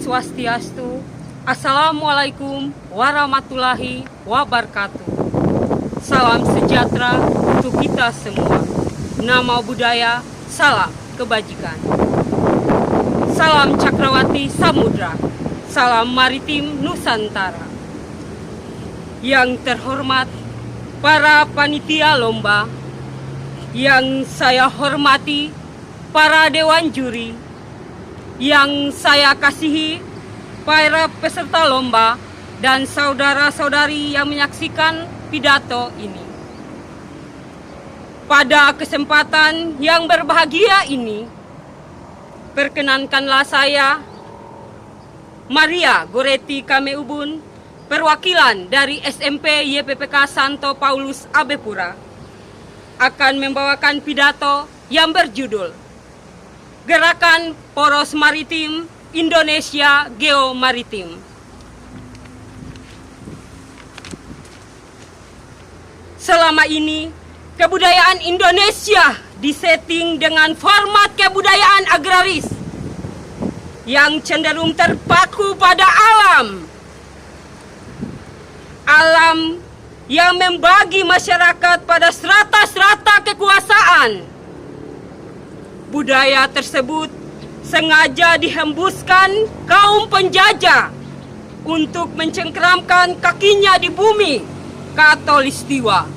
Swastiastu. Assalamualaikum warahmatullahi wabarakatuh. Salam sejahtera untuk kita semua. Nama budaya, salam kebajikan. Salam Cakrawati Samudra. Salam Maritim Nusantara. Yang terhormat para panitia lomba, yang saya hormati para dewan juri, yang saya kasihi para peserta lomba dan saudara-saudari yang menyaksikan pidato ini. Pada kesempatan yang berbahagia ini, perkenankanlah saya, Maria Goretti Kameubun, perwakilan dari SMP YPPK Santo Paulus Abepura, akan membawakan pidato yang berjudul Gerakan Poros Maritim Indonesia Geomaritim. Selama ini, kebudayaan Indonesia disetting dengan format kebudayaan agraris yang cenderung terpaku pada alam. Alam yang membagi masyarakat pada strata-strata kekuasaan. Budaya tersebut sengaja dihembuskan kaum penjajah untuk mencengkeramkan kakinya di bumi Khatulistiwa.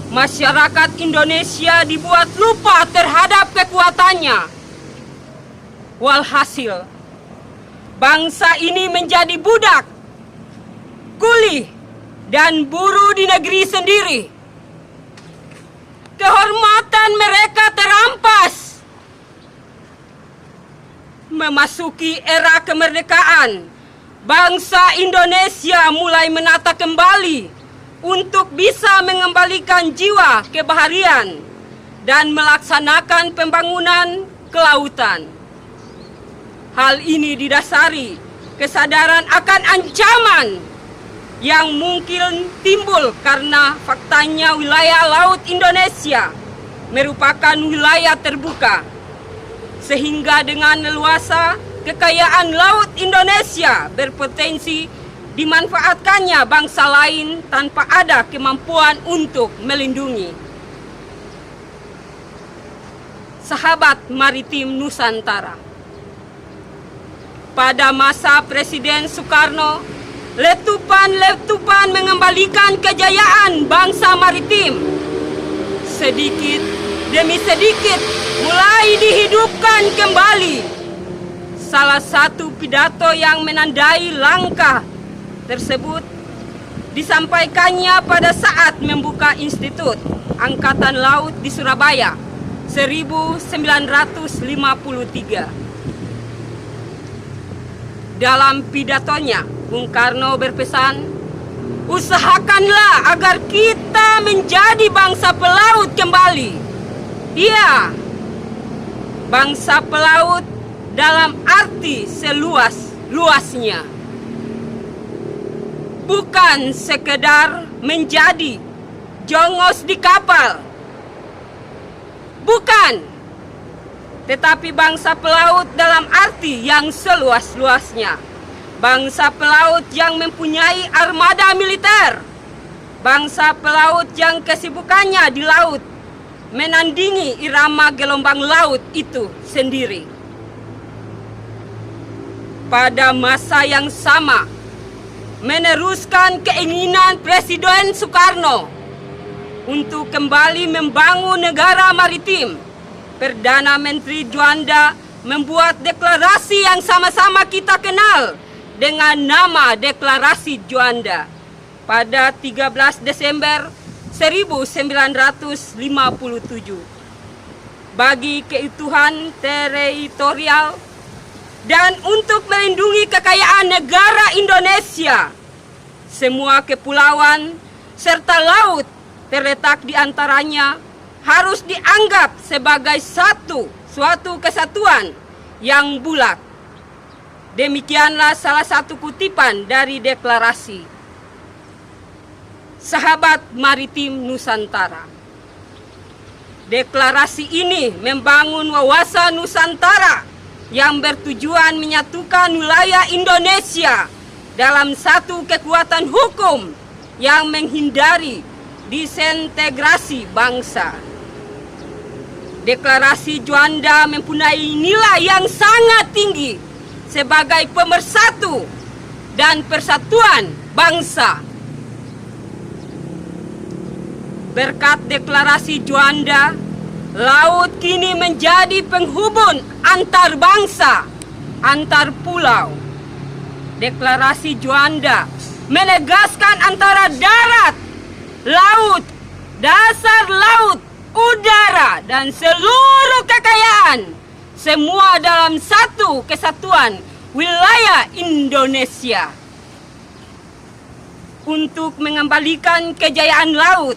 Masyarakat Indonesia dibuat lupa terhadap kekuatannya. Walhasil, bangsa ini menjadi budak, kuli, dan buruh di negeri sendiri. Kehormatan mereka terampas. Memasuki era kemerdekaan, bangsa Indonesia mulai menata kembali untuk bisa mengembalikan jiwa kebaharian dan melaksanakan pembangunan kelautan. Hal ini didasari kesadaran akan ancaman yang mungkin timbul karena faktanya wilayah laut Indonesia merupakan wilayah terbuka, sehingga dengan leluasa kekayaan laut Indonesia berpotensi dimanfaatkannya bangsa lain tanpa ada kemampuan untuk melindungi. Sahabat Maritim Nusantara, pada masa Presiden Soekarno, letupan-letupan mengembalikan kejayaan bangsa maritim. Sedikit demi sedikit mulai dihidupkan kembali. Salah satu pidato yang menandai langkah tersebut disampaikannya pada saat membuka Institut Angkatan Laut di Surabaya 1953. Dalam pidatonya, Bung Karno berpesan, usahakanlah agar kita menjadi bangsa pelaut kembali. Iya, bangsa pelaut dalam arti seluas-luasnya. Bukan sekedar menjadi jongos di kapal. Bukan, tetapi bangsa pelaut dalam arti yang seluas-luasnya. Bangsa pelaut yang mempunyai armada militer. Bangsa pelaut yang kesibukannya di laut menandingi irama gelombang laut itu sendiri. Pada masa yang sama, meneruskan keinginan Presiden Soekarno untuk kembali membangun negara maritim, Perdana Menteri Juanda membuat deklarasi yang sama-sama kita kenal dengan nama Deklarasi Juanda pada 13 Desember 1957 bagi keutuhan teritorial dan untuk melindungi kekayaan negara Indonesia. Semua kepulauan serta laut terletak di antaranya harus dianggap sebagai suatu kesatuan yang bulat. Demikianlah salah satu kutipan dari deklarasi. Sahabat Maritim Nusantara, deklarasi ini membangun wawasan Nusantara yang bertujuan menyatukan wilayah Indonesia dalam satu kekuatan hukum yang menghindari disintegrasi bangsa. Deklarasi Juanda mempunyai nilai yang sangat tinggi sebagai pemersatu dan persatuan bangsa. Berkat deklarasi Juanda, laut kini menjadi penghubung antar bangsa, antar pulau. Deklarasi Juanda menegaskan antara darat, laut, dasar laut, udara, dan seluruh kekayaan, semua dalam satu kesatuan wilayah Indonesia. Untuk mengembalikan kejayaan laut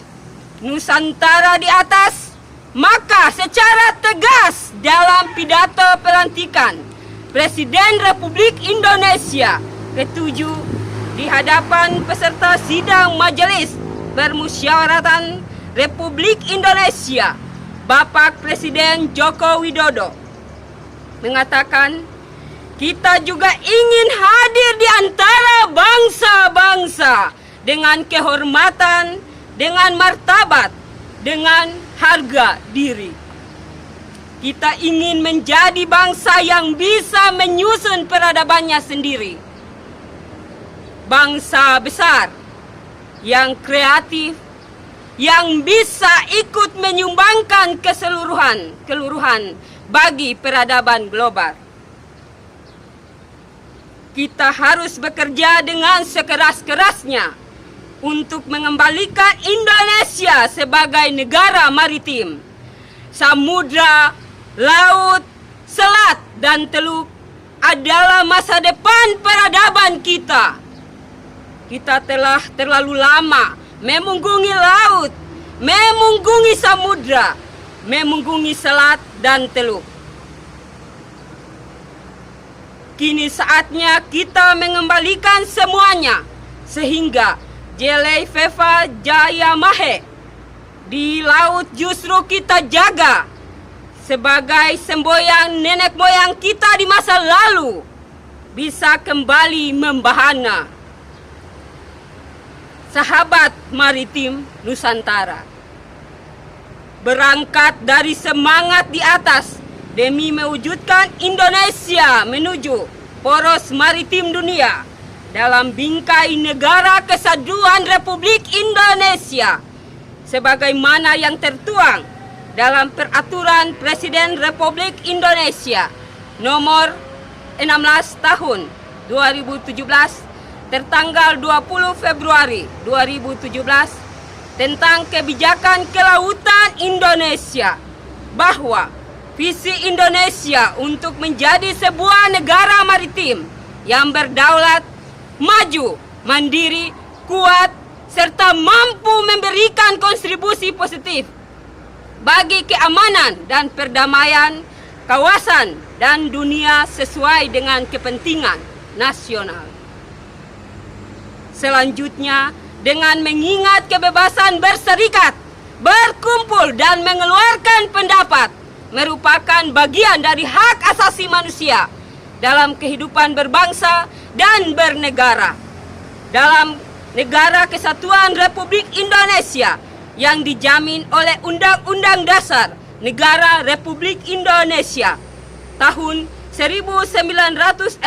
Nusantara di atas, maka secara tegas dalam pidato pelantikan Presiden Republik Indonesia ke-7 di hadapan peserta sidang Majelis Permusyawaratan Republik Indonesia, Bapak Presiden Joko Widodo mengatakan, kita juga ingin hadir di antara bangsa-bangsa dengan kehormatan, dengan martabat, dengan harga diri. Kita ingin menjadi bangsa yang bisa menyusun peradabannya sendiri. Bangsa besar, yang kreatif, yang bisa ikut menyumbangkan keseluruhan bagi peradaban global. Kita harus bekerja dengan sekeras-kerasnya untuk mengembalikan Indonesia sebagai negara maritim. Samudra, laut, selat, dan teluk adalah masa depan peradaban kita. Kita telah terlalu lama memunggungi laut, memunggungi samudra, memunggungi selat dan teluk. Kini saatnya kita mengembalikan semuanya, sehingga Jelai Feva Jaya Mahe di laut justru kita jaga sebagai semboyan nenek moyang kita di masa lalu bisa kembali membahana. Sahabat maritim Nusantara, berangkat dari semangat di atas demi mewujudkan Indonesia menuju poros maritim dunia dalam bingkai negara kesatuan Republik Indonesia, sebagaimana yang tertuang dalam Peraturan Presiden Republik Indonesia Nomor 16 Tahun 2017 tertanggal 20 Februari 2017 tentang kebijakan kelautan Indonesia, bahwa visi Indonesia untuk menjadi sebuah negara maritim yang berdaulat, maju, mandiri, kuat, serta mampu memberikan kontribusi positif bagi keamanan dan perdamaian kawasan dan dunia sesuai dengan kepentingan nasional. Selanjutnya, dengan mengingat kebebasan berserikat, berkumpul, dan mengeluarkan pendapat merupakan bagian dari hak asasi manusia dalam kehidupan berbangsa dan bernegara. Dalam negara kesatuan Republik Indonesia yang dijamin oleh Undang-Undang Dasar Negara Republik Indonesia tahun 1945,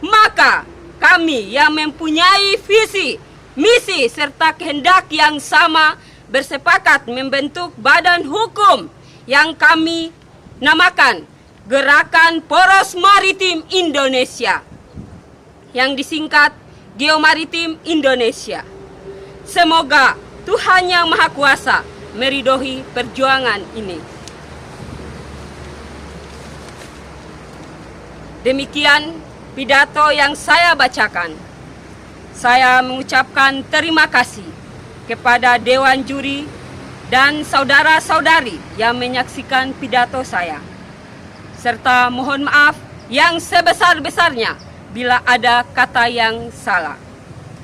maka kami yang mempunyai visi, misi, serta kehendak yang sama bersepakat membentuk badan hukum yang kami namakan Gerakan Poros Maritim Indonesia, yang disingkat Geomaritim Indonesia. Semoga Tuhan Yang Maha Kuasa meridhoi perjuangan ini. Demikian pidato yang saya bacakan. Saya mengucapkan terima kasih kepada Dewan Juri dan saudara-saudari yang menyaksikan pidato saya, serta mohon maaf yang sebesar-besarnya bila ada kata yang salah.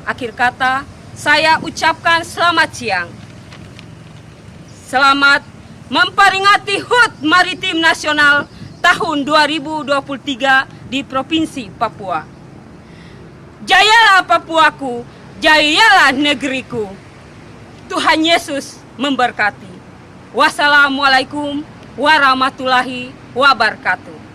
Akhir kata, saya ucapkan selamat siang. Selamat memperingati HUT Maritim Nasional tahun 2023 di Provinsi Papua. Jayalah Papuaku, jayalah negeriku. Tuhan Yesus memberkati. Wassalamualaikum warahmatullahi wabarakatuh.